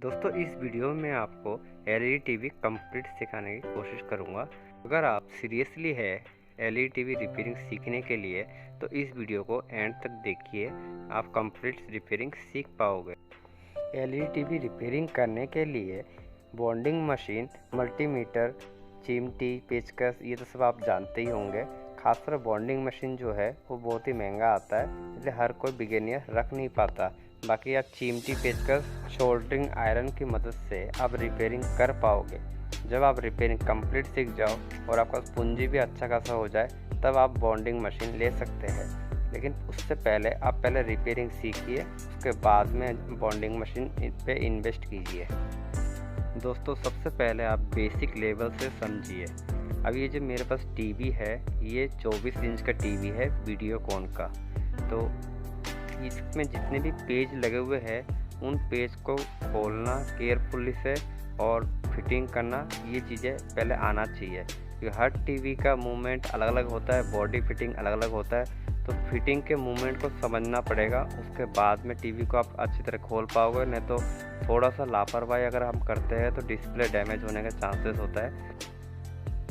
दोस्तों इस वीडियो में आपको एलईडी टीवी कंप्लीट सिखाने की कोशिश करूंगा। अगर आप सीरियसली है एलईडी टीवी रिपेयरिंग सीखने के लिए तो इस वीडियो को एंड तक देखिए, आप कंप्लीट रिपेयरिंग सीख पाओगे। एलईडी टीवी रिपेयरिंग करने के लिए बॉन्डिंग मशीन, मल्टीमीटर, चिमटी, पेचकस ये तो सब आप जानते ही होंगे। खासकर बॉन्डिंग मशीन जो है वो बहुत ही महंगा आता है, इसलिए हर कोई बिगिनियर रख नहीं पाता। बाकी आप चिमटी, पेचकस, सोल्डरिंग आयरन की मदद से आप रिपेयरिंग कर पाओगे। जब आप रिपेयरिंग कंप्लीट सीख जाओ और आपका पूंजी भी अच्छा खासा हो जाए तब आप बॉन्डिंग मशीन ले सकते हैं। लेकिन उससे पहले आप रिपेयरिंग सीखिए, उसके बाद में बॉन्डिंग मशीन पे इन्वेस्ट कीजिए। दोस्तों सबसे पहले आप बेसिक लेवल से समझिए। अब ये जो मेरे पास टीवी है ये 24 इंच का टीवी है वीडियोकॉन का। तो इसमें जितने भी पेज लगे हुए हैं उन पेज को खोलना केयरफुली से और फिटिंग करना, ये चीज़ें पहले आना चाहिए, क्योंकि हर टीवी का मूवमेंट अलग अलग होता है, बॉडी फिटिंग अलग अलग होता है। तो फिटिंग के मूवमेंट को समझना पड़ेगा, उसके बाद में टीवी को आप अच्छी तरह खोल पाओगे। नहीं तो थोड़ा सा लापरवाही अगर हम करते हैं तो डिस्प्ले डैमेज होने का चांसेस होता है।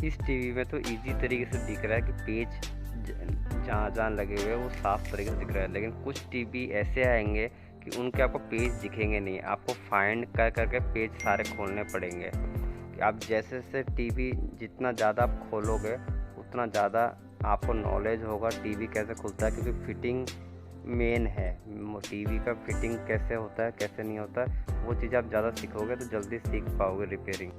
इस टीवी में तो इजी तरीके से दिख रहा है कि पेज जहाँ लगे हुए वो साफ तरीके से दिख रहा है, लेकिन कुछ टीवी ऐसे आएंगे कि उनके आपको पेज दिखेंगे नहीं, आपको फाइंड कर करके पेज सारे खोलने पड़ेंगे। कि आप जैसे जैसे टीवी जितना ज़्यादा आप खोलोगे उतना ज़्यादा आपको नॉलेज होगा टीवी कैसे खुलता है, क्योंकि फिटिंग मेन है। टीवी का फिटिंग कैसे होता है कैसे नहीं होता है वो चीज़ आप ज़्यादा सीखोगे तो जल्दी सीख पाओगे रिपेयरिंग।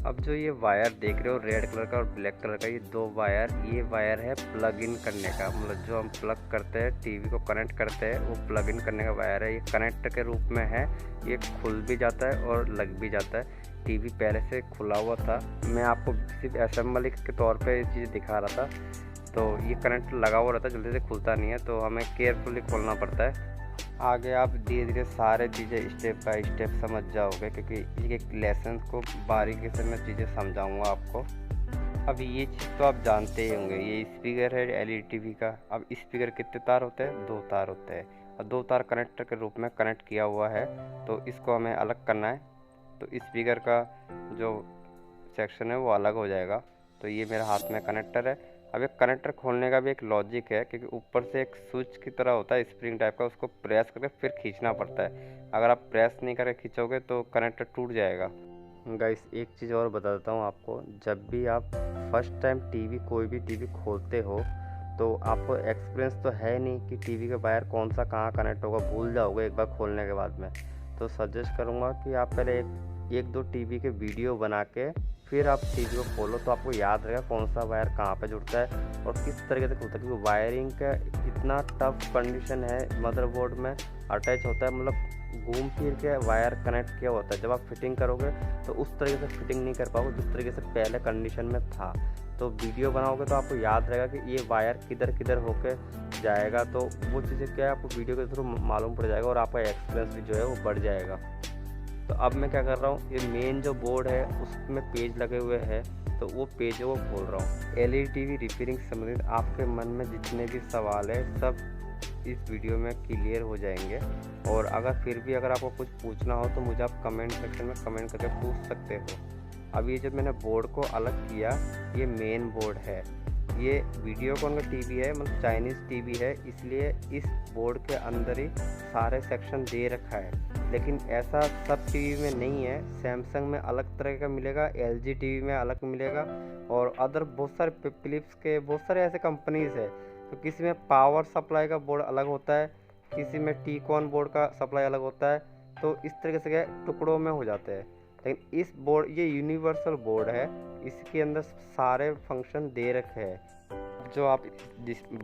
अब जो ये वायर देख रहे हो रेड कलर का और ब्लैक कलर का, ये दो वायर, ये वायर है प्लग इन करने का। मतलब जो हम प्लग करते हैं टीवी को कनेक्ट करते हैं वो प्लग इन करने का वायर है। ये कनेक्ट के रूप में है, ये खुल भी जाता है और लग भी जाता है। टीवी पहले से खुला हुआ था, मैं आपको सिर्फ असेंबली के तौर पे ये चीज़ दिखा रहा था। तो ये कनेक्ट लगा हुआ रहता है, जल्दी से खुलता नहीं है, तो हमें केयरफुली खोलना पड़ता है। आगे आप धीरे धीरे सारे चीज़ें स्टेप बाय स्टेप समझ जाओगे, क्योंकि एक एक लेसन को बारीकी से मैं चीज़ें समझाऊंगा आपको। अब ये चीज़ तो आप जानते ही होंगे, ये स्पीकर है एलईडी टीवी का। अब स्पीकर कितने तार होते हैं? 2 तार होते हैं, और 2 तार कनेक्टर के रूप में कनेक्ट किया हुआ है। तो इसको हमें अलग करना है, तो स्पीकर का जो सेक्शन है वो अलग हो जाएगा। तो ये मेरे हाथ में कनेक्टर है। अब एक कनेक्टर खोलने का भी एक लॉजिक है, क्योंकि ऊपर से एक स्विच की तरह होता है स्प्रिंग टाइप का, उसको प्रेस करके फिर खींचना पड़ता है। अगर आप प्रेस नहीं करके खींचोगे तो कनेक्टर टूट जाएगा। गाइस एक चीज़ और बता देता हूँ आपको, जब भी आप फर्स्ट टाइम कोई भी टीवी खोलते हो तो आपको एक्सपीरियंस तो है नहीं कि टीवी का वायर कौन सा कहाँ कनेक्ट होगा, भूल जाओगे एक बार खोलने के बाद में। तो सजेस्ट करूँगा कि आप पहले एक दो टीवी के वीडियो बना के फिर आप टीवी को खोलो, तो आपको याद रहेगा कौन सा वायर कहाँ पे जुड़ता है और किस तरीके से खुलता है। क्योंकि वायरिंग का इतना टफ कंडीशन है, मदरबोर्ड में अटैच होता है, मतलब घूम फिर के वायर कनेक्ट किया होता है। जब आप फिटिंग करोगे तो उस तरीके से फिटिंग नहीं कर पाओगे जिस तरीके से पहले कंडीशन में था। तो वीडियो बनाओगे तो आपको याद रहेगा कि ये वायर किधर किधर होके जाएगा, तो वो चीज़ें क्या है आपको वीडियो के थ्रू मालूम पड़ जाएगा और आपका एक्सपीरियंस भी जो है वो बढ़ जाएगा। तो अब मैं क्या कर रहा हूँ, ये मेन जो बोर्ड है उसमें पेज लगे हुए हैं, तो वो पेजों को खोल रहा हूँ। एलईडी टीवी रिपेयरिंग से संबंधित आपके मन में जितने भी सवाल है सब इस वीडियो में क्लियर हो जाएंगे। और अगर आपको कुछ पूछना हो तो मुझे आप कमेंट सेक्शन में कमेंट करके पूछ सकते हो। अब ये जब मैंने बोर्ड को अलग किया, ये मेन बोर्ड है, ये वीडियोकॉन का टीवी है, मतलब चाइनीज़ टीवी है, इसलिए इस बोर्ड के अंदर ही सारे सेक्शन दे रखा है। लेकिन ऐसा सब टीवी में नहीं है, सैमसंग में अलग तरह का मिलेगा, एलजी टीवी में अलग मिलेगा, और अदर बहुत सारे फिलिप्स के बहुत सारे ऐसे कंपनीज़ है। तो किसी में पावर सप्लाई का बोर्ड अलग होता है, किसी में टीकॉन बोर्ड का सप्लाई अलग होता है। तो इस तरीके से क्या टुकड़ों में हो जाते हैं। लेकिन इस बोर्ड ये यूनिवर्सल बोर्ड है, इसके अंदर सारे फंक्शन दे रखे हैं। जो आप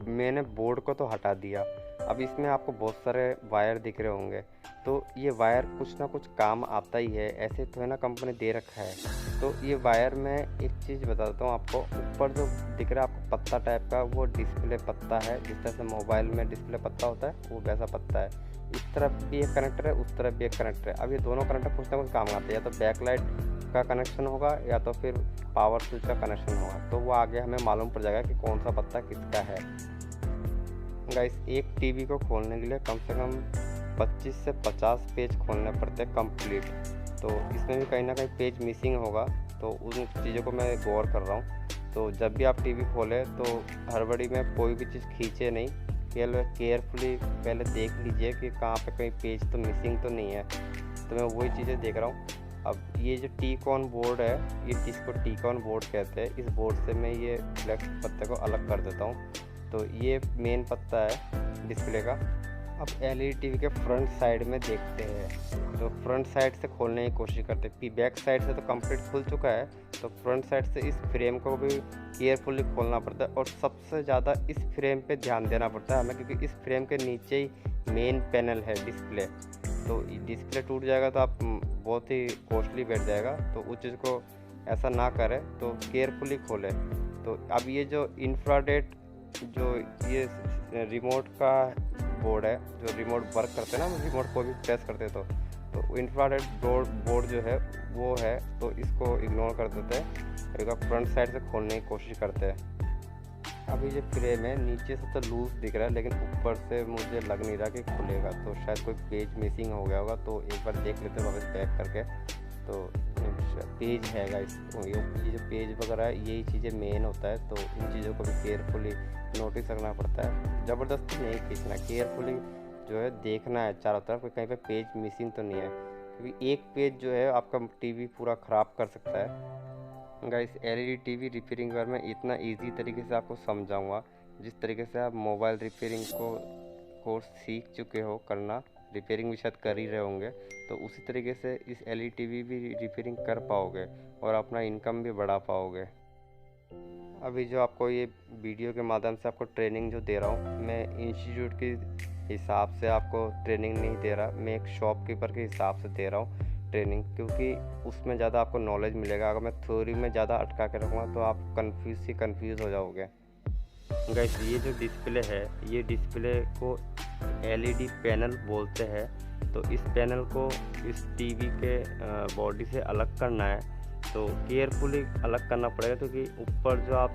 मैंने बोर्ड को तो हटा दिया, अब इसमें आपको बहुत सारे वायर दिख रहे होंगे, तो ये वायर कुछ ना कुछ काम आता ही है, ऐसे तो है ना कंपनी दे रखा है। तो ये वायर में एक चीज़ बता देता हूँ आपको, ऊपर जो दिख रहा है आपको पत्ता टाइप का, वो डिस्प्ले पत्ता है, जिस तरह से मोबाइल में डिस्प्ले पत्ता होता है वो वैसा पत्ता है। इस तरफ भी एक कनेक्टर है, उस तरफ भी एक कनेक्टर है। अब ये दोनों कनेक्टर कुछ ना कुछ काम आते हैं, या तो बैकलाइट का कनेक्शन होगा या तो फिर पावर स्विच का कनेक्शन होगा। तो वो आगे हमें मालूम पड़ जाएगा कि कौन सा पत्ता किसका है। गाइस एक टीवी को खोलने के लिए कम से कम 25 से 50 पेज खोलने पड़ते हैं कंप्लीट। तो इसमें भी कहीं ना कहीं पेज मिसिंग होगा, तो उन चीज़ों को मैं गौर कर रहा हूँ। तो जब भी आप टीवी खोलें तो हड़बड़ी में कोई भी चीज़ खींचे नहीं, केयरफुली पहले देख लीजिए कि कहाँ पे कहीं पेज तो मिसिंग तो नहीं है। तो मैं वही चीज़ें देख रहा हूँ। अब ये जो टी-कॉन बोर्ड है, ये इसको टी-कॉन बोर्ड कहते हैं। इस बोर्ड से मैं ये फ्लेक्स पत्ते को अलग कर देता हूँ। तो ये मेन पत्ता है डिस्प्ले का। अब एलईडी टीवी के फ्रंट साइड में देखते हैं, तो फ्रंट साइड से खोलने की कोशिश करते हैं। बैक साइड से तो कंप्लीट खुल चुका है, तो फ्रंट साइड से इस फ्रेम को भी केयरफुली खोलना पड़ता है। और सबसे ज़्यादा इस फ्रेम पे ध्यान देना पड़ता है हमें, क्योंकि इस फ्रेम के नीचे ही मेन पैनल है डिस्प्ले। तो डिस्प्ले टूट जाएगा तो आप बहुत ही कॉस्टली बैठ जाएगा। तो उस चीज़ को ऐसा ना करें, तो केयरफुली खोलें। तो अब ये जो इंफ्रारेड जो ये रिमोट का बोर्ड है, जो रिमोट वर्क करते हैं ना, रिमोट को भी प्रेस करते हैं तो इंफ्रारेड बोर्ड जो है वो है, तो इसको इग्नोर कर देते हैं। एक बार फ्रंट साइड से खोलने की कोशिश करते हैं। अभी जो फ्रेम है नीचे से तो लूज दिख रहा है, लेकिन ऊपर से मुझे लग नहीं रहा कि खुलेगा, तो शायद कोई पेज मिसिंग हो गया होगा। तो एक बार देख लेते हैं वापस बैक करके। तो पेज है गाइस, ये जो पेज वगैरह है यही चीज़ें मेन होता है। तो इन चीज़ों को भी केयरफुली नोटिस रखना पड़ता है, ज़बरदस्ती नहीं खींचना, केयरफुली जो है देखना है चारों तरफ कहीं पे पेज मिसिंग तो नहीं है, क्योंकि एक पेज जो है आपका टीवी पूरा ख़राब कर सकता है। गाइस एलईडी टीवी रिपेयरिंग के बारे में इतना इजी तरीके से आपको समझाऊंगा, जिस तरीके से आप मोबाइल रिपेयरिंग को कोर्स सीख चुके हो करना, रिपेयरिंग भी शायद कर ही रहे होंगे, तो उसी तरीके से इस एलईडी टीवी भी रिपेयरिंग कर पाओगे और अपना इनकम भी बढ़ा पाओगे। अभी जो आपको ये वीडियो के माध्यम से आपको ट्रेनिंग जो दे रहा हूँ, मैं इंस्टीट्यूट के हिसाब से आपको ट्रेनिंग नहीं दे रहा, मैं एक शॉपकीपर के हिसाब से दे रहा हूँ ट्रेनिंग, क्योंकि उसमें ज़्यादा आपको नॉलेज मिलेगा। अगर मैं थ्योरी में ज़्यादा अटका के रखूँगा तो आप कन्फ्यूज़ हो जाओगे। गाइस ये जो डिस्प्ले है, ये डिस्प्ले को एलईडी पैनल बोलते हैं। तो इस पैनल को इस टीवी के बॉडी से अलग करना है, तो केयरफुली अलग करना पड़ेगा, क्योंकि ऊपर जो आप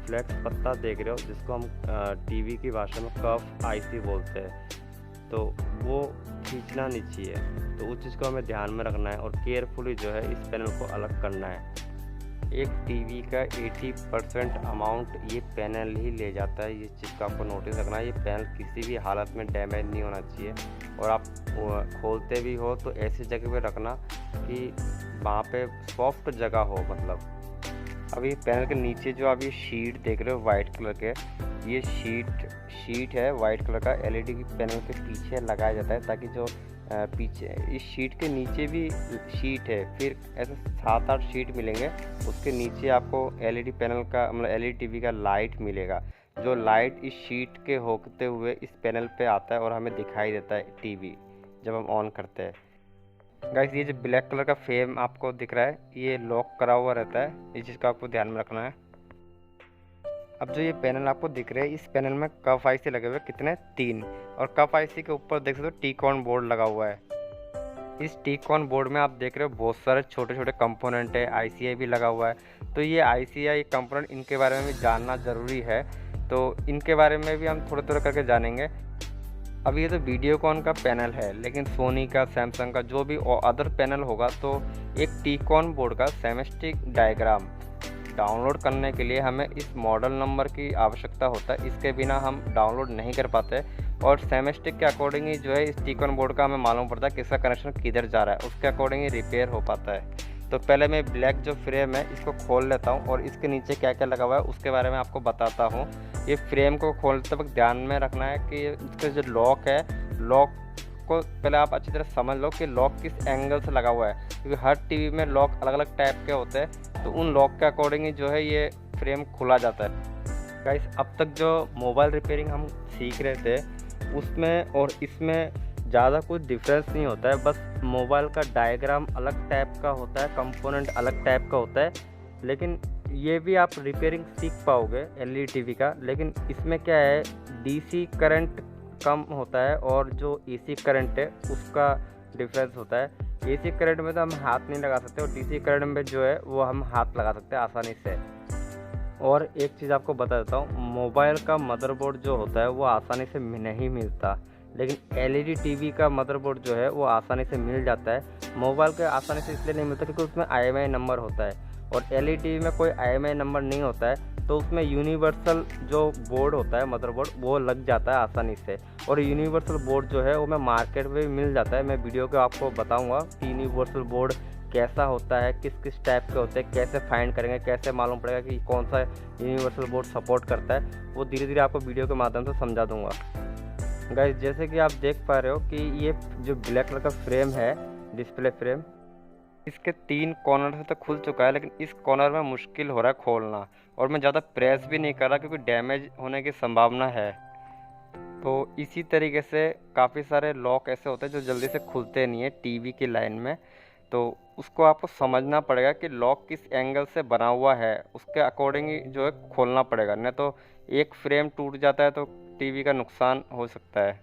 फ्लेक्स पत्ता देख रहे हो, जिसको हम टीवी की भाषा में कर्व आईसी बोलते हैं, तो वो खींचना नहीं चाहिए। तो उस चीज़ को हमें ध्यान में रखना है और केयरफुली जो है इस पैनल को अलग करना है। एक टीवी का 80% अमाउंट ये पैनल ही ले जाता है, ये चीज़ का आपको नोटिस रखना है। ये पैनल किसी भी हालत में डैमेज नहीं होना चाहिए, और आप खोलते भी हो तो ऐसी जगह पे रखना कि वहाँ पे सॉफ्ट जगह हो। मतलब अभी पैनल के नीचे जो आप ये शीट देख रहे हो वाइट कलर के, ये शीट है वाइट कलर का, एलईडी पैनल के पीछे लगाया जाता है, ताकि जो पीछे इस शीट के नीचे भी शीट है, फिर ऐसे 7-8 शीट मिलेंगे, उसके नीचे आपको एलईडी पैनल का मतलब एलईडी टीवी का लाइट मिलेगा, जो लाइट इस शीट के होते हुए इस पैनल पे आता है और हमें दिखाई देता है टीवी जब हम ऑन करते हैं। गाइस ये जो ब्लैक कलर का फ्रेम आपको दिख रहा है, ये लॉक करा हुआ रहता है, इस चीज़ का आपको ध्यान में रखना है। अब जो ये पैनल आपको दिख रहे हैं, इस पैनल में कफ आईसी लगे हुए कितने 3, और कफ आईसी के ऊपर देख सकते हो टी-कॉन बोर्ड लगा हुआ है। इस टी-कॉन बोर्ड में आप देख रहे हो बहुत सारे छोटे छोटे कंपोनेंट है, आईसीआई भी लगा हुआ है। तो ये आईसीआई कंपोनेंट, इनके बारे में भी जानना ज़रूरी है, तो इनके बारे में भी हम थोड़ा थोड़ा करके जानेंगे। अब ये तो वीडियोकॉन का पैनल है, लेकिन सोनी का, सैमसंग का जो भी अदर पैनल होगा, तो एक टी-कॉन बोर्ड का सेमेस्टिक डायग्राम डाउनलोड करने के लिए हमें इस मॉडल नंबर की आवश्यकता होता है, इसके बिना हम डाउनलोड नहीं कर पाते। और सेमेस्टिक के अकॉर्डिंग ही जो है इस टी-कॉन बोर्ड का हमें मालूम पड़ता है किसका कनेक्शन किधर जा रहा है, उसके अकॉर्डिंग ही रिपेयर हो पाता है। तो पहले मैं ब्लैक जो फ्रेम है इसको खोल लेता हूँ और इसके नीचे क्या क्या लगा हुआ है उसके बारे में आपको बताता हूँ। ये फ्रेम को खोलते वक्त ध्यान में रखना है कि इसका जो लॉक है, लॉक को पहले आप अच्छी तरह समझ लो कि लॉक किस एंगल से लगा हुआ है, क्योंकि हर टीवी में लॉक अलग अलग टाइप के होते हैं, तो उन लॉक के अकॉर्डिंग ही जो है ये फ्रेम खुला जाता है। गाइस अब तक जो मोबाइल रिपेयरिंग हम सीख रहे थे उसमें और इसमें ज़्यादा कुछ डिफरेंस नहीं होता है, बस मोबाइल का डायग्राम अलग टाइप का होता है, कंपोनेंट अलग टाइप का होता है। लेकिन ये भी आप रिपेयरिंग सीख पाओगे एलईडी टीवी का, लेकिन इसमें क्या है, डीसी करंट कम होता है और जो एसी करंट है उसका डिफरेंस होता है। एसी करंट में तो हम हाथ नहीं लगा सकते, और डीसी करंट में जो है वो हम हाथ लगा सकते हैं आसानी से। और एक चीज़ आपको बता देता हूँ, मोबाइल का मदरबोर्ड जो होता है वो आसानी से नहीं मिलता, लेकिन एलईडी टीवी का मदरबोर्ड जो है वो आसानी से मिल जाता है। मोबाइल के आसानी से इसलिए नहीं मिलता क्योंकि उसमें आईएमआई नंबर होता है, और एलईडी टीवी में कोई आईएमआई नंबर नहीं होता है, तो उसमें यूनिवर्सल जो बोर्ड होता है मदरबोर्ड वो लग जाता है आसानी से। और यूनिवर्सल बोर्ड जो है वो मैं मार्केट में भी मिल जाता है। मैं वीडियो को आपको बताऊंगा कि यूनिवर्सल बोर्ड कैसा होता है, किस किस टाइप के होते हैं, कैसे फाइंड करेंगे, कैसे मालूम पड़ेगा कि कौन सा यूनिवर्सल बोर्ड सपोर्ट करता है, वो धीरे धीरे आपको वीडियो के माध्यम से समझा दूंगा। गाइस जैसे कि आप देख पा रहे हो कि ये जो ब्लैक कलर का फ्रेम है, डिस्प्ले फ्रेम, इसके 3 कॉर्नर से तो खुल चुका है, लेकिन इस कॉर्नर में मुश्किल हो रहा है खोलना, और मैं ज़्यादा प्रेस भी नहीं कर रहा क्योंकि डैमेज होने की संभावना है। तो इसी तरीके से काफ़ी सारे लॉक ऐसे होते हैं जो जल्दी से खुलते नहीं है टीवी की लाइन में, तो उसको आपको समझना पड़ेगा कि लॉक किस एंगल से बना हुआ है, उसके अकॉर्डिंग ही जो है खोलना पड़ेगा, नहीं तो एक फ्रेम टूट जाता है तो टीवी का नुकसान हो सकता है।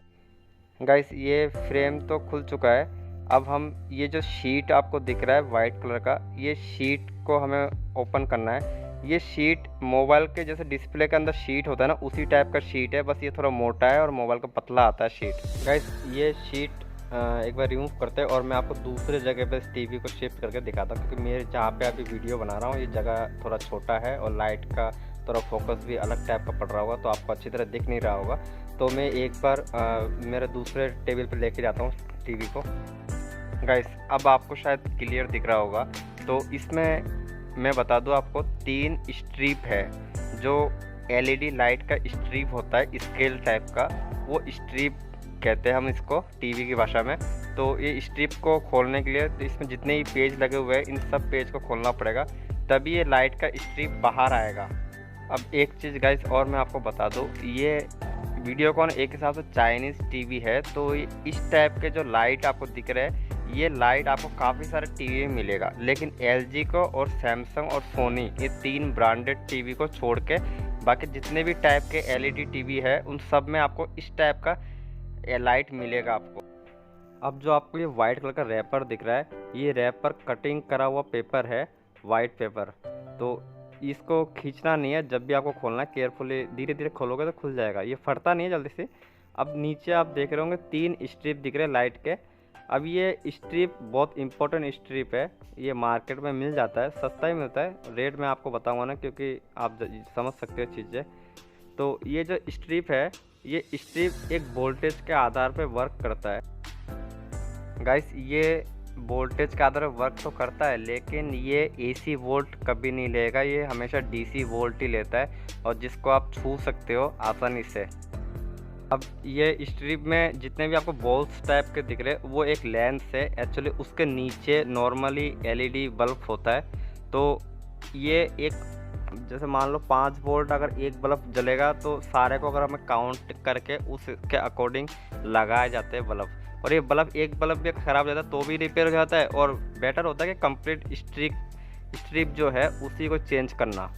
गाइस ये फ्रेम तो खुल चुका है। अब हम ये जो शीट आपको दिख रहा है वाइट कलर का, ये शीट को हमें ओपन करना है। ये शीट मोबाइल के जैसे डिस्प्ले के अंदर शीट होता है ना, उसी टाइप का शीट है, बस ये थोड़ा मोटा है और मोबाइल का पतला आता है शीट। गाइस ये शीट एक बार रिमूव करते हैं और मैं आपको दूसरे जगह पे इस टीवी को शिफ्ट करके दिखाता हूँ, क्योंकि मेरे जहाँ पे अभी वीडियो बना रहा हूँ ये जगह थोड़ा छोटा है और लाइट का थोड़ा फोकस भी अलग टाइप का पड़ रहा होगा, तो आपको अच्छी तरह दिख नहीं रहा होगा। तो मैं एक बार मेरे दूसरे टेबल पर लेके जाता हूँ टीवी को। गाइस अब आपको शायद क्लियर दिख रहा होगा। तो इसमें मैं बता दूं आपको 3 स्ट्रिप है, जो एलईडी लाइट का स्ट्रिप होता है स्केल टाइप का, वो स्ट्रिप कहते हैं हम इसको टीवी की भाषा में। तो ये स्ट्रिप को खोलने के लिए तो इसमें जितने भी पेज लगे हुए हैं इन सब पेज को खोलना पड़ेगा, तभी ये लाइट का स्ट्रिप बाहर आएगा। अब एक चीज़ गाइस और मैं आपको बता दूं, ये वीडियोकॉन एक हिसाब से चाइनीज़ टीवी है, तो इस टाइप के जो लाइट आपको दिख रहे हैं ये लाइट आपको काफ़ी सारे टीवी में मिलेगा, लेकिन एलजी को और सैमसंग और सोनी ये 3 ब्रांडेड टीवी को छोड़ के बाकी जितने भी टाइप के एलईडी टीवी है उन सब में आपको इस टाइप का लाइट मिलेगा आपको। अब जो आपको ये वाइट कलर का रैपर दिख रहा है, ये रैपर कटिंग करा हुआ पेपर है, वाइट पेपर। तो इसको खींचना नहीं है, जब भी आपको खोलना है केयरफुली धीरे धीरे खोलोगे तो खुल जाएगा, ये फटता नहीं है जल्दी से। अब नीचे आप देख रहे होंगे 3 स्ट्रिप दिख रहे हैं लाइट के। अब ये स्ट्रिप बहुत इंपॉर्टेंट स्ट्रिप है, ये मार्केट में मिल जाता है, सस्ता ही मिलता है, रेट मैं आपको बताऊंगा ना क्योंकि आप समझ सकते हो चीज़ें। तो ये जो स्ट्रिप है, ये स्ट्रिप एक वोल्टेज के आधार पर वर्क करता है। गाइस ये वोल्टेज के आधार पर वर्क तो करता है, लेकिन ये एसी वोल्ट कभी नहीं लेगा, ये हमेशा डीसी वोल्ट ही लेता है, और जिसको आप छू सकते हो आसानी से। अब ये स्ट्रिप में जितने भी आपको बॉल्स टाइप के दिख रहे हैं वो एक लेंस है, एक्चुअली उसके नीचे नॉर्मली एलईडी बल्ब होता है। तो ये एक जैसे मान लो 5 वोल्ट अगर एक बल्ब जलेगा तो सारे को अगर हमें काउंट करके उसके अकॉर्डिंग लगाए जाते हैं बल्ब, और ये बल्ब एक बल्ब भी ख़राब हो जाता है तो भी रिपेयर हो जाता है, और बेटर होता है कि कंप्लीट स्ट्रिप जो है उसी को चेंज करना।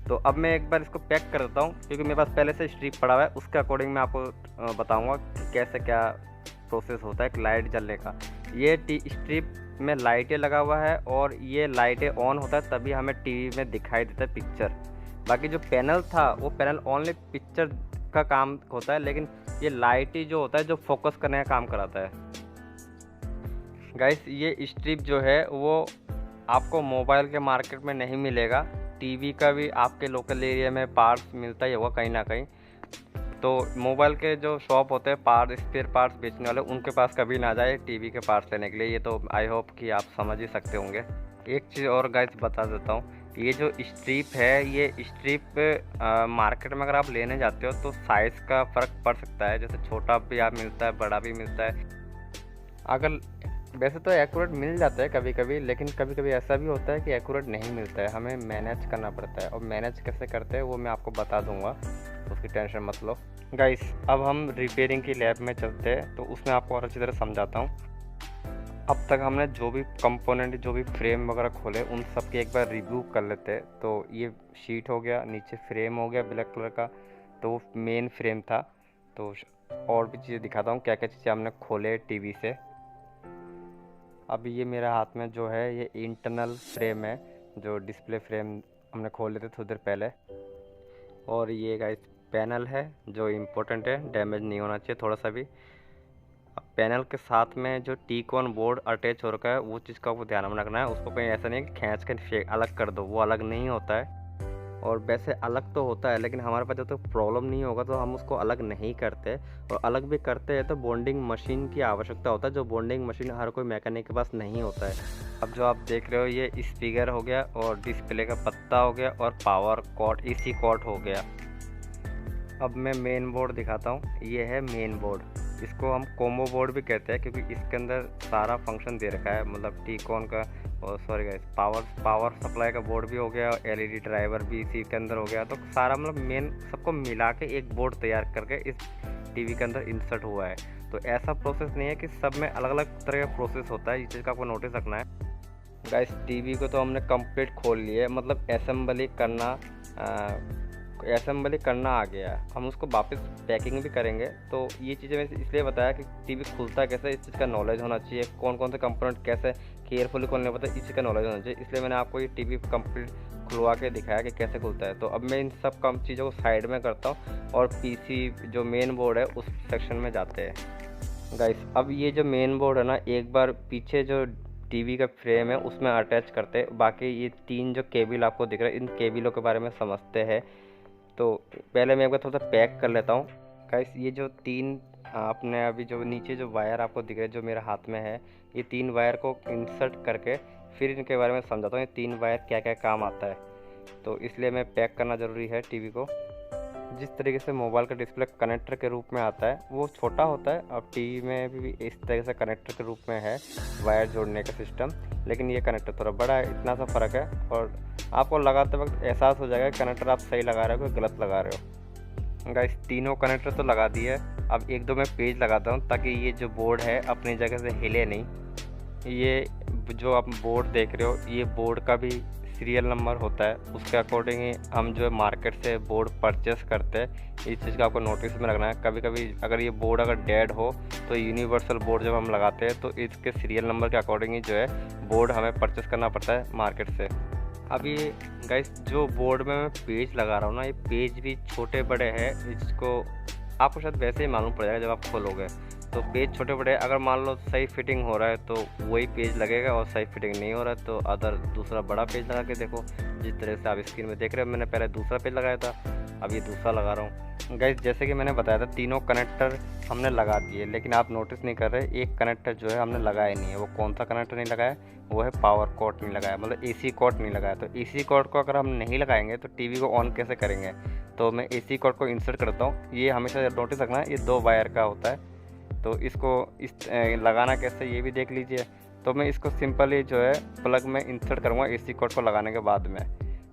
तो अब मैं एक बार इसको पैक कर देता हूँ क्योंकि मेरे पास पहले से स्ट्रिप पड़ा हुआ है, उसके अकॉर्डिंग मैं आपको बताऊँगा कि कैसे क्या प्रोसेस होता है एक लाइट जलने का। ये स्ट्रिप में लाइटें लगा हुआ है और ये लाइटें ऑन होता है तभी हमें टीवी में दिखाई देता है पिक्चर। बाकी जो पैनल था वो पैनल ओनली पिक्चर का काम होता है, लेकिन ये लाइट ही जो होता है जो फोकस करने का काम कराता है। गाइस ये स्ट्रिप जो है वो आपको मोबाइल के मार्केट में नहीं मिलेगा, टीवी का भी आपके लोकल एरिया में पार्ट्स मिलता ही होगा कहीं ना कहीं। तो मोबाइल के जो शॉप होते हैं पार्ट स्पेयर पार्ट्स बेचने वाले, उनके पास कभी ना जाए टीवी के पार्ट्स लेने के लिए, ये तो आई होप कि आप समझ ही सकते होंगे। एक चीज़ और गाइस बता देता हूँ, ये जो स्ट्रिप है ये स्ट्रिप मार्केट में अगर आप लेने जाते हो तो साइज़ का फ़र्क पड़ सकता है, जैसे छोटा भी आप मिलता है बड़ा भी मिलता है। अगर वैसे तो एक्यूरेट मिल जाता है कभी कभी, लेकिन कभी कभी ऐसा भी होता है कि एक्यूरेट नहीं मिलता है, हमें मैनेज करना पड़ता है, और मैनेज कैसे करते हैं वो मैं आपको बता दूंगा, उसकी टेंशन मत लो। गाइस अब हम रिपेयरिंग की लैब में चलते हैं तो उसमें आपको और अच्छी तरह समझाता हूँ। अब तक हमने जो भी कंपोनेंट जो भी फ्रेम वगैरह खोले उन सब की एक बार रिव्यू कर लेते हैं। तो ये शीट हो गया, नीचे फ्रेम हो गया ब्लैक कलर का, तो वो मेन फ्रेम था। तो और भी चीज़ें दिखाता हूँ क्या क्या चीज़ें हमने खोले टीवी से। अब ये मेरे हाथ में जो है ये इंटरनल फ्रेम है, जो डिस्प्ले फ्रेम हमने खोल लेते थोड़ी देर पहले, और ये गाइस पैनल है जो इम्पोर्टेंट है, डैमेज नहीं होना चाहिए थोड़ा सा भी। पैनल के साथ में जो टी-कॉन बोर्ड अटैच हो रखा है वो चीज़ का आपको ध्यान में रखना है। उसको कहीं ऐसा नहीं है कि खींच के अलग कर दो, वो अलग नहीं होता है। और वैसे अलग तो होता है, लेकिन हमारे पास जब तक प्रॉब्लम नहीं होगा तो हम उसको अलग नहीं करते। और अलग भी करते हैं तो बॉन्डिंग मशीन की आवश्यकता होता है, जो बॉन्डिंग मशीन हर कोई मैकेनिक के पास नहीं होता है। अब जो आप देख रहे हो ये स्पीकर हो गया और डिस्प्ले का पत्ता हो गया और पावर कॉर्ड इसी कॉर्ड हो गया। अब मैं मेन बोर्ड दिखाता हूँ। ये है मेन बोर्ड, इसको हम कॉम्बो बोर्ड भी कहते हैं क्योंकि इसके अंदर सारा फंक्शन दे रखा है, मतलब टी-कॉन का और सॉरी गाइस पावर सप्लाई का बोर्ड भी हो गया और एलईडी ड्राइवर भी इसी के अंदर हो गया। तो सारा मतलब मेन सबको मिला के एक बोर्ड तैयार करके इस टीवी के अंदर इंसर्ट हुआ है। तो ऐसा प्रोसेस नहीं है कि सब में अलग अलग तरह का प्रोसेस होता है, इस चीज़ का आपको नोटिस रखना है। गाइस टीवी को तो हमने कंप्लीट खोल लिया है, मतलब असेंबली करना आ गया है। हम उसको वापस पैकिंग भी करेंगे। तो ये चीज़ें मैंने इसलिए बताया कि टीवी खुलता कैसे, इस चीज़ का नॉलेज होना चाहिए। कौन कौन से कंपोनेंट कैसे केयरफुली खोलने पड़ता है, इस चीज़ का नॉलेज होना चाहिए। इसलिए मैंने आपको ये टीवी कंप्लीट खुलवा के दिखाया कि कैसे खुलता है। तो अब मैं इन सब कम चीज़ों को साइड में करता हूँ और पीसी जो मेन बोर्ड है उस सेक्शन में जाते हैं। गाइस अब ये जो मेन बोर्ड है ना, एक बार पीछे जो टीवी का फ्रेम है उसमें अटैच करते हैं। बाकी ये 3 जो केबल आपको दिख रहा है, इन केबलों के बारे में समझते हैं। तो पहले मैं एक बार थोड़ा सा पैक कर लेता हूँ। गाइस ये जो 3 आपने अभी जो नीचे जो वायर आपको दिख रहे हैं जो मेरे हाथ में है, ये 3 वायर को इंसर्ट करके फिर इनके बारे में समझाता हूँ। ये 3 वायर क्या क्या काम आता है, तो इसलिए मैं पैक करना ज़रूरी है टीवी को। जिस तरीके से मोबाइल का डिस्प्ले कनेक्टर के रूप में आता है वो छोटा होता है, अब टीवी में भी इस तरह से कनेक्टर के रूप में है वायर जोड़ने का सिस्टम, लेकिन ये कनेक्टर थोड़ा बड़ा है, इतना सा फ़र्क है। और आपको लगाते वक्त एहसास हो जाएगा कि कनेक्टर आप सही लगा रहे हो कि गलत लगा रहे हो। गाइस तीनों कनेक्टर तो लगा दिए, अब एक दो मैं पेज लगाता हूँ ताकि ये जो बोर्ड है अपनी जगह से हिले नहीं। ये जो आप बोर्ड देख रहे हो ये बोर्ड का भी सीरियल नंबर होता है, उसके अकॉर्डिंग ही हम जो है मार्केट से बोर्ड परचेस करते हैं। इस चीज़ का आपको नोटिस में रखना है। कभी कभी अगर ये बोर्ड अगर डेड हो तो यूनिवर्सल बोर्ड जब हम लगाते हैं तो इसके सीरियल नंबर के अकॉर्डिंग ही जो है बोर्ड हमें परचेस करना पड़ता है मार्केट से। अभी गाइस जो बोर्ड में मैं पेज लगा रहा हूँ ना, ये पेज भी छोटे बड़े हैं, इसको आपको शायद वैसे ही मालूम पड़ जाएगा जब आप खोलोगे। तो पेज छोटे बड़े, अगर मान लो सही फिटिंग हो रहा है तो वही पेज लगेगा और सही फिटिंग नहीं हो रहा है तो अदर दूसरा बड़ा पेज लगा के देखो। जिस तरह से आप स्क्रीन में देख रहे हो, मैंने पहले दूसरा पेज लगाया था, अब ये दूसरा लगा रहा हूँ। गाइस जैसे कि मैंने बताया था तीनों कनेक्टर हमने लगा दिए, लेकिन आप नोटिस नहीं कर रहे एक कनेक्टर जो है हमने लगाया नहीं है। वो कौन सा कनेक्टर नहीं लगाया, वो है पावर कॉर्ड नहीं लगाया, मतलब एसी कॉर्ड नहीं लगाया। तो एसी कॉर्ड को अगर हम नहीं लगाएंगे तो टीवी को ऑन कैसे करेंगे। तो मैं एसी कॉर्ड को इंसर्ट करता हूँ। ये हमेशा नोटिस रखना है, ये 2 वायर का होता है। तो इसको इस लगाना कैसे ये भी देख लीजिए। तो मैं इसको सिंपली जो है प्लग में इंसर्ट करूँगा एसी कॉर्ड को लगाने के बाद में,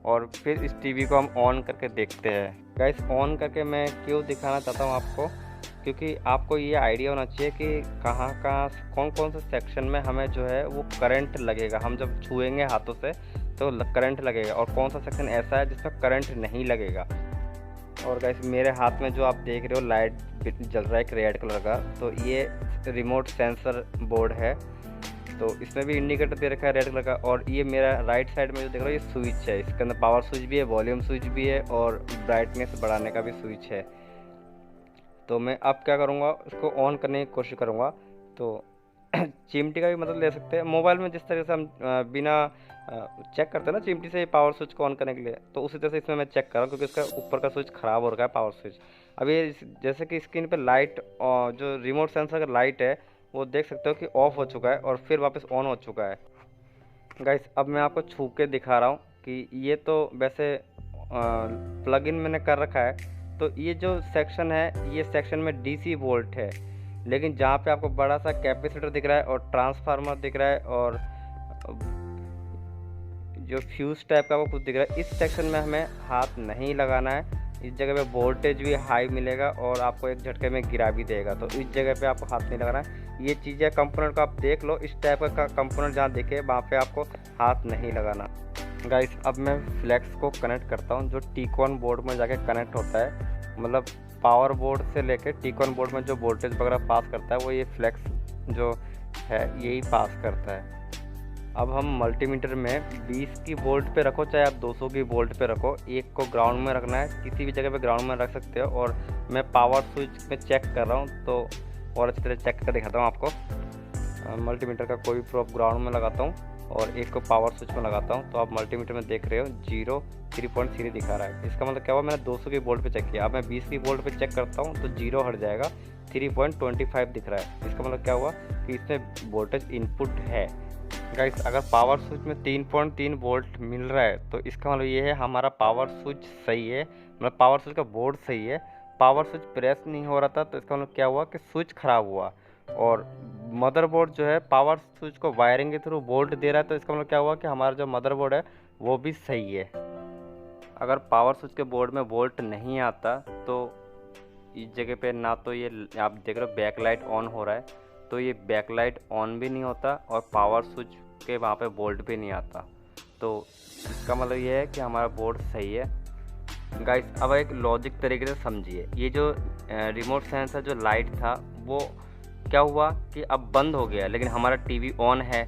और फिर इस टीवी को हम ऑन करके देखते हैं। गाइस ऑन करके मैं क्यों दिखाना चाहता हूँ आपको, क्योंकि आपको ये आइडिया होना चाहिए कि कहाँ कौन कौन से सेक्शन में हमें जो है वो करंट लगेगा। हम जब छुएंगे हाथों से तो करंट लगेगा, और कौन सा सेक्शन ऐसा है जिसमें करंट नहीं लगेगा। और गाइस मेरे हाथ में जो आप देख रहे हो लाइट जल रहा है एक रेड कलर का, तो ये रिमोट सेंसर बोर्ड है। तो इसमें भी इंडिकेटर दे रखा है रेड कलर का। और ये मेरा राइट साइड में जो देख रहे हो ये स्विच है, इसके अंदर पावर स्विच भी है, वॉल्यूम स्विच भी है और ब्राइटनेस बढ़ाने का भी स्विच है। तो मैं अब क्या करूँगा, इसको ऑन करने की कोशिश करूँगा। तो चिमटी का भी मदद ले सकते हैं। मोबाइल में जिस तरह से हम बिना चेक करते हैं ना चिमटी से पावर स्विच को ऑन करने के लिए, तो उसी तरह से इसमें मैं चेक कर रहा हूँ क्योंकि इसका ऊपर का स्विच ख़राब हो रखा है पावर स्विच। अब ये जैसे कि स्क्रीन पे लाइट जो रिमोट सेंसर का लाइट है वो देख सकते हो कि ऑफ हो चुका है और फिर वापस ऑन हो चुका है। गाइस अब मैं आपको छू के दिखा रहा हूँ कि ये तो वैसे प्लग इन मैंने कर रखा है। तो ये जो सेक्शन है ये सेक्शन में डीसी वोल्ट है, लेकिन जहाँ पे आपको बड़ा सा कैपेसिटर दिख रहा है और ट्रांसफार्मर दिख रहा है और जो फ्यूज टाइप का वो कुछ दिख रहा है, इस सेक्शन में हमें हाथ नहीं लगाना है। इस जगह पे वोल्टेज भी हाई मिलेगा और आपको एक झटके में गिरा भी देगा, तो इस जगह पे आपको हाथ नहीं लगाना है। ये चीज़ें कंपोनेंट को आप देख लो, इस टाइप का कंपोनेंट जहाँ दिखे वहाँ पे आपको हाथ नहीं लगाना। गाइस अब मैं फ्लैक्स को कनेक्ट करता हूँ जो टी-कॉन बोर्ड में जाके कनेक्ट होता है, मतलब पावर बोर्ड से लेके टी-कॉन बोर्ड में जो वोल्टेज वगैरह पास करता है वो ये फ्लैक्स जो है यही पास करता है। अब हम मल्टीमीटर में 20 की वोल्ट पे रखो चाहे आप 200 की वोल्ट पे रखो, एक को ग्राउंड में रखना है, किसी भी जगह पे ग्राउंड में रख सकते हो। और मैं पावर स्विच में चेक कर रहा हूँ तो और अच्छी तरह चेक कर दिखाता हूँ आपको। मल्टीमीटर का कोई भी प्रोब ग्राउंड में लगाता हूँ और एक को पावर स्विच में लगाता हूँ, तो आप मल्टीमीटर में देख रहे हो 3.3 दिखा रहा है। इसका मतलब क्या हुआ, मैंने 200 की वोल्ट पे चेक किया। अब मैं 20 की वोल्ट पे चेक करता हूँ तो 0 हट जाएगा, 3.25 दिख रहा है। इसका मतलब क्या हुआ कि इसमें वोल्टेज इनपुट है। गाइस अगर पावर स्विच में 3.3 वोल्ट मिल रहा है तो इसका मतलब ये है हमारा पावर स्विच सही है, मतलब पावर स्विच का बोर्ड सही है। पावर स्विच प्रेस नहीं हो रहा था तो इसका मतलब क्या हुआ कि स्विच खराब हुआ। और मदरबोर्ड जो है पावर स्विच को वायरिंग के थ्रू वोल्ट दे रहा है, तो इसका मतलब क्या हुआ कि हमारा जो मदरबोर्ड है वो भी सही है। अगर पावर स्विच के बोर्ड में वोल्ट नहीं आता तो इस जगह पे ना तो ये आप देख रहे हो बैक लाइट ऑन हो रहा है, तो ये बैक लाइट ऑन भी नहीं होता और पावर स्विच के वहाँ पे वोल्ट भी नहीं आता। तो इसका मतलब ये है कि हमारा बोर्ड सही है। गाइस अब एक लॉजिक तरीके से समझिए, ये जो रिमोट सेंसर जो लाइट था वो क्या हुआ कि अब बंद हो गया, लेकिन हमारा टीवी ऑन है।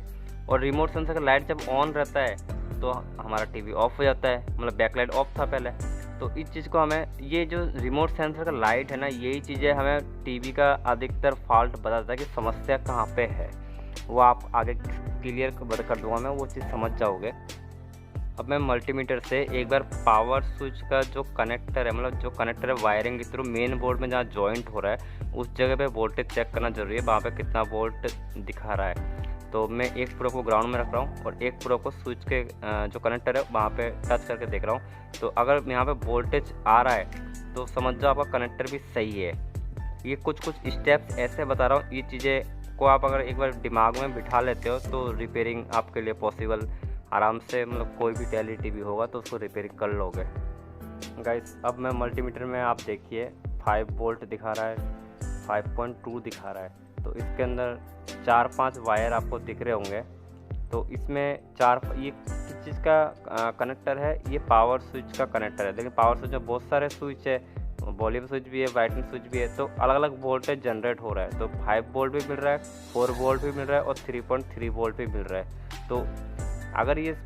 और रिमोट सेंसर का लाइट जब ऑन रहता है तो हमारा टीवी ऑफ हो जाता है, मतलब बैक लाइट ऑफ था पहले। तो इस चीज़ को हमें, ये जो रिमोट सेंसर का लाइट है ना, यही चीज़ें हमें टीवी का अधिकतर फॉल्ट बताता है कि समस्या कहाँ पे है। वो आप आगे क्लियर कर दूंगा मैं, वो चीज़ समझ जाओगे। अब मैं मल्टीमीटर से एक बार पावर स्विच का जो कनेक्टर है, मतलब जो कनेक्टर है वायरिंग के थ्रू मेन बोर्ड में जहाँ जॉइंट हो रहा है उस जगह पे वोल्टेज चेक करना जरूरी है, वहाँ पे कितना वोल्ट दिखा रहा है। तो मैं एक प्रो को ग्राउंड में रख रहा हूँ और एक प्रो को स्विच के जो कनेक्टर है वहाँ पे टच करके देख रहा हूँ। तो अगर यहाँ पे वोल्टेज आ रहा है तो समझ जाओ आपका कनेक्टर भी सही है। ये कुछ स्टेप्स ऐसे बता रहा हूँ, ये चीज़ें को आप अगर एक बार दिमाग में बिठा लेते हो तो रिपेयरिंग आपके लिए पॉसिबल आराम से, मतलब कोई भी टेली टीवी होगा तो उसको रिपेयरिंग कर लोगे। गाइस अब मैं मल्टीमीटर में आप देखिए 5 वोल्ट दिखा रहा है, 5.2 दिखा रहा है। तो इसके अंदर 4-5 वायर आपको दिख रहे होंगे। तो इसमें ये किस चीज़ का कनेक्टर है, ये पावर स्विच का कनेक्टर है। लेकिन पावर स्विच में बहुत सारे स्विच है, वॉल्यूम स्विच भी है, ब्राइटनेस स्विच भी है, तो अलग अलग वोल्टेज जनरेट हो रहा है। तो 5 वोल्ट भी मिल रहा है, 4 वोल्ट भी मिल रहा है और 3.3 वोल्ट भी मिल रहा है। तो अगर ये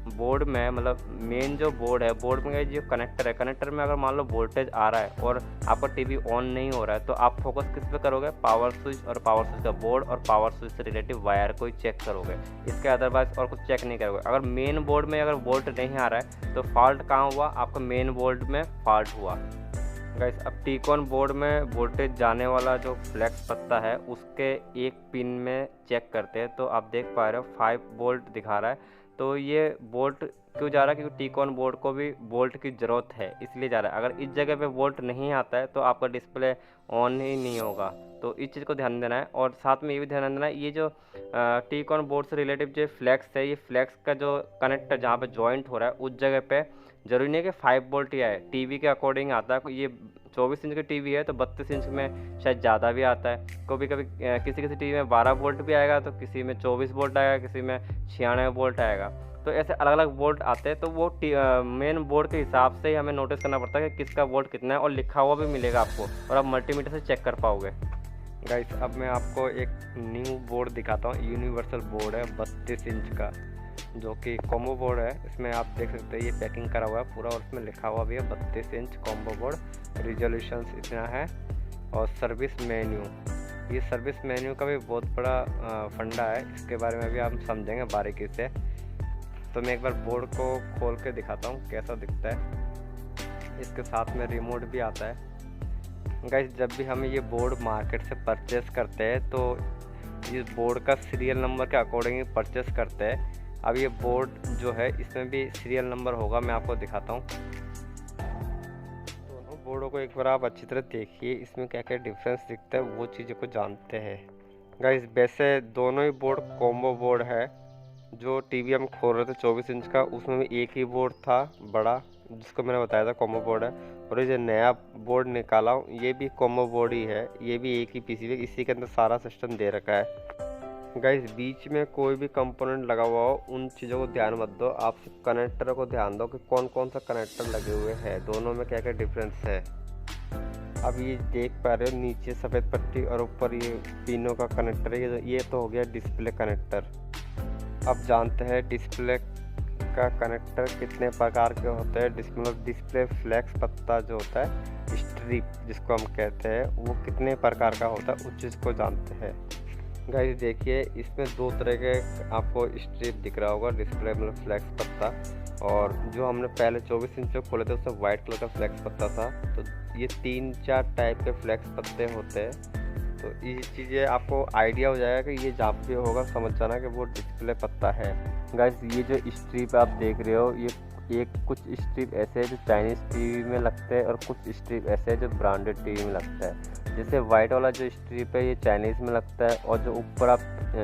बोर्ड में, मतलब मेन जो बोर्ड है, बोर्ड में जो कनेक्टर है, कनेक्टर में अगर मान लो वोल्टेज आ रहा है और आपका टीवी ऑन नहीं हो रहा है, तो आप फोकस किस पे करोगे, पावर स्विच और पावर स्विच का बोर्ड और पावर स्विच से रिलेटिव वायर को ही चेक करोगे, इसके अदरवाइज और कुछ चेक नहीं करोगे। अगर मेन बोर्ड में अगर वोल्ट नहीं आ रहा है तो फॉल्ट कहाँ हुआ, आपका मेन बोर्ड में फॉल्ट हुआ। गाइस अब टीकॉन बोर्ड में वोल्टेज जाने वाला जो फ्लैक्स पत्ता है उसके एक पिन में चेक करते हैं, तो आप देख पा रहे हो 5 वोल्ट दिखा रहा है। तो ये वोल्ट क्यों जा रहा है, क्योंकि टीकॉन बोर्ड को भी वोल्ट की ज़रूरत है इसलिए जा रहा है। अगर इस जगह पे वोल्ट नहीं आता है तो आपका डिस्प्ले ऑन ही नहीं होगा। तो इस चीज़ को ध्यान देना है। और साथ में ये भी ध्यान देना है, ये जो टीकॉन बोर्ड से रिलेटिव जो फ्लैक्स है, ये फ्लैक्स का जो कनेक्टर जहाँ पे जॉइंट हो रहा है उस जगह पे जरूरी नहीं है कि 5 वोल्ट ही आए, टीवी के अकॉर्डिंग आता है। ये 24 इंच की टीवी है तो 32 इंच में शायद ज़्यादा भी आता है। कभी कभी किसी टीवी में 12 वोल्ट भी आएगा, तो किसी में 24 वोल्ट आएगा, किसी में 96 वोल्ट आएगा। तो ऐसे अलग अलग वोल्ट आते हैं। तो वो मेन बोर्ड के हिसाब से ही हमें नोटिस करना पड़ता है कि किसका वोल्ट कितना है, और लिखा हुआ भी मिलेगा आपको और आप मल्टीमीटर से चेक कर पाओगे। गाइस अब मैं आपको एक न्यू बोर्ड दिखाता हूँ। यूनिवर्सल बोर्ड है 32 इंच का, जो कि कॉम्बो बोर्ड है। इसमें आप देख सकते हैं ये पैकिंग करा हुआ है पूरा और उसमें लिखा हुआ भी है 32 इंच कॉम्बो बोर्ड, रिजोल्यूशन इतना है। और सर्विस मेन्यू, ये सर्विस मेन्यू का भी बहुत बड़ा फंडा है, इसके बारे में भी आप समझेंगे बारीकी से। तो मैं एक बार बोर्ड को खोल के दिखाता हूँ कैसा दिखता है। इसके साथ में रिमोट भी आता है। गाइस जब भी हम ये बोर्ड मार्केट से परचेस करते हैं तो इस बोर्ड का सीरियल नंबर के अकॉर्डिंग ही परचेस करते हैं। अब ये बोर्ड जो है इसमें भी सीरियल नंबर होगा, मैं आपको दिखाता हूँ। दोनों बोर्डों को एक बार आप अच्छी तरह देखिए, इसमें क्या क्या डिफरेंस दिखता है वो चीज़ों को जानते हैं। गाइस वैसे दोनों ही बोर्ड कॉम्बो बोर्ड है। जो टीवी हम खोल रहे थे 24 इंच का, उसमें भी एक ही बोर्ड था बड़ा, जिसको मैंने बताया था कॉम्बो बोर्ड है। और ये जो नया बोर्ड निकाला हूँ ये भी कॉम्बो बोर्ड ही है, ये भी एक ही पीसीबी, इसी के अंदर सारा सिस्टम दे रखा है। गाइस बीच में कोई भी कंपोनेंट लगा हुआ हो उन चीज़ों को ध्यान मत दो, आप सिर्फ कनेक्टर को ध्यान दो कि कौन कौन सा कनेक्टर लगे हुए हैं, दोनों में क्या क्या डिफरेंस है। अब ये देख पा रहे हो नीचे सफ़ेद पट्टी और ऊपर ये पिनों का कनेक्टर है, ये तो हो गया डिस्प्ले कनेक्टर। अब जानते हैं डिस्प्ले का कनेक्टर कितने प्रकार के होते हैं। मतलब डिस्प्ले फ्लैक्स पत्ता जो होता है स्ट्रिप जिसको हम कहते हैं वो कितने प्रकार का होता है उस चीज़ को जानते हैं। गाइस देखिए, इसमें दो तरह के आपको स्ट्रिप दिख रहा होगा, डिस्प्ले मतलब फ्लैक्स पत्ता, और जो हमने पहले 24 इंच जो खोले थे उसमें वाइट कलर का फ्लैक्स पत्ता था। तो ये 3-4 टाइप के फ्लैक्स पत्ते होते हैं। तो ये चीज़ें आपको आइडिया हो जाएगा कि ये जहाँ पे होगा समझ जाना कि वो डिस्प्ले पत्ता है। गाइस ये जो स्ट्रिप आप देख रहे हो, ये कुछ स्ट्रिप ऐसे है जो चाइनीज़ टीवी में लगते हैं और कुछ स्ट्रिप ऐसे है जो ब्रांडेड टीवी में लगता है। जैसे वाइट वाला जो स्ट्रिप है ये चाइनीज़ में लगता है, और जो ऊपर आप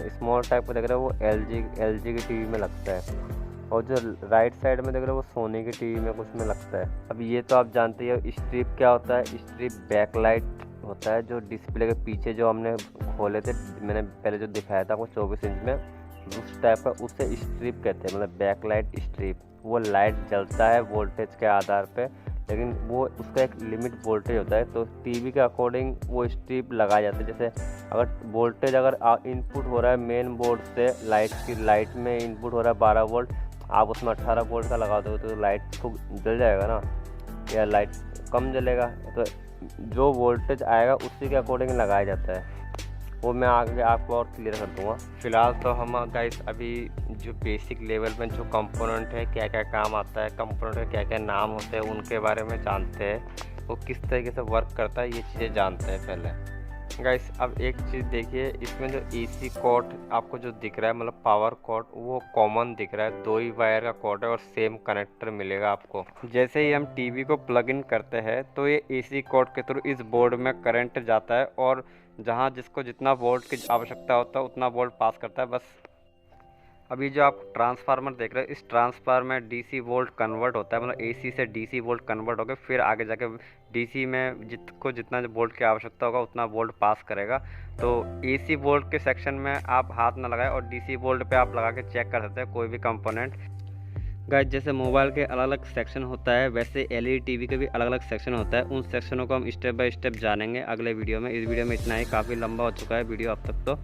स्मॉल टाइप का देख रहे हो वो एलजी की टीवी में लगता है, और जो राइट साइड में देख रहे हो वो सोनी की टीवी में कुछ में लगता है। अब ये तो आप जानते हो स्ट्रिप क्या होता है। स्ट्रिप बैकलाइट होता है, जो डिस्प्ले के पीछे जो हमने खोले थे, मैंने पहले जो दिखाया था वो 24 इंच में, उस टाइप का उससे स्ट्रिप कहते हैं, मतलब बैकलाइट स्ट्रिप। वो लाइट जलता है वोल्टेज के आधार पे, लेकिन वो उसका एक लिमिट वोल्टेज होता है, तो टीवी के अकॉर्डिंग वो स्ट्रिप लगाया जाता है। जैसे अगर वोल्टेज अगर इनपुट हो रहा है मेन बोर्ड से, लाइट में इनपुट हो रहा है 12 वोल्ट, आप उसमें 18 वोल्ट का लगा दो तो लाइट तो जल जाएगा ना, या लाइट कम जलेगा। तो जो वोल्टेज आएगा उसी के अकॉर्डिंग लगाया जाता है। वो मैं आगे आपको और क्लियर कर दूंगा। फिलहाल तो हम गाइस अभी जो बेसिक लेवल में जो कंपोनेंट है, क्या क्या काम आता है, कंपोनेंट के क्या क्या नाम होते हैं, उनके बारे में जानते हैं, वो किस तरीके से वर्क करता है, ये चीज़ें जानते हैं पहले। गाइस अब एक चीज़ देखिए, इसमें जो एसी कॉर्ड आपको जो दिख रहा है, मतलब पावर कॉर्ड, वो कॉमन दिख रहा है। 2 ही वायर का कॉर्ड है और सेम कनेक्टर मिलेगा आपको। जैसे ही हम टीवी को प्लग इन करते हैं तो ये एसी कॉर्ड के थ्रू इस बोर्ड में करंट जाता है, और जहां जिसको जितना वोल्ट की आवश्यकता होता है उतना वोल्ट पास करता है बस। अभी जो आप ट्रांसफार्मर देख रहे हो, इस ट्रांसफार्मर में डीसी वोल्ट कन्वर्ट होता है, मतलब एसी से डीसी वोल्ट कन्वर्ट होकर फिर आगे जाके डीसी में जितना वोल्ट की आवश्यकता होगा उतना वोल्ट पास करेगा। तो एसी वोल्ट के सेक्शन में आप हाथ ना लगाएं, और डीसी वोल्ट पे आप लगा के चेक कर सकते हैं कोई भी कंपोनेंट। गाइस जैसे मोबाइल के अलग अलग सेक्शन होता है, वैसे एलईडी टीवी के भी अलग अलग सेक्शन होता है। उन सेक्शनों को हम स्टेप बाय स्टेप जानेंगे अगले वीडियो में। इस वीडियो में इतना ही, काफ़ी लंबा हो चुका है वीडियो अब तक तो।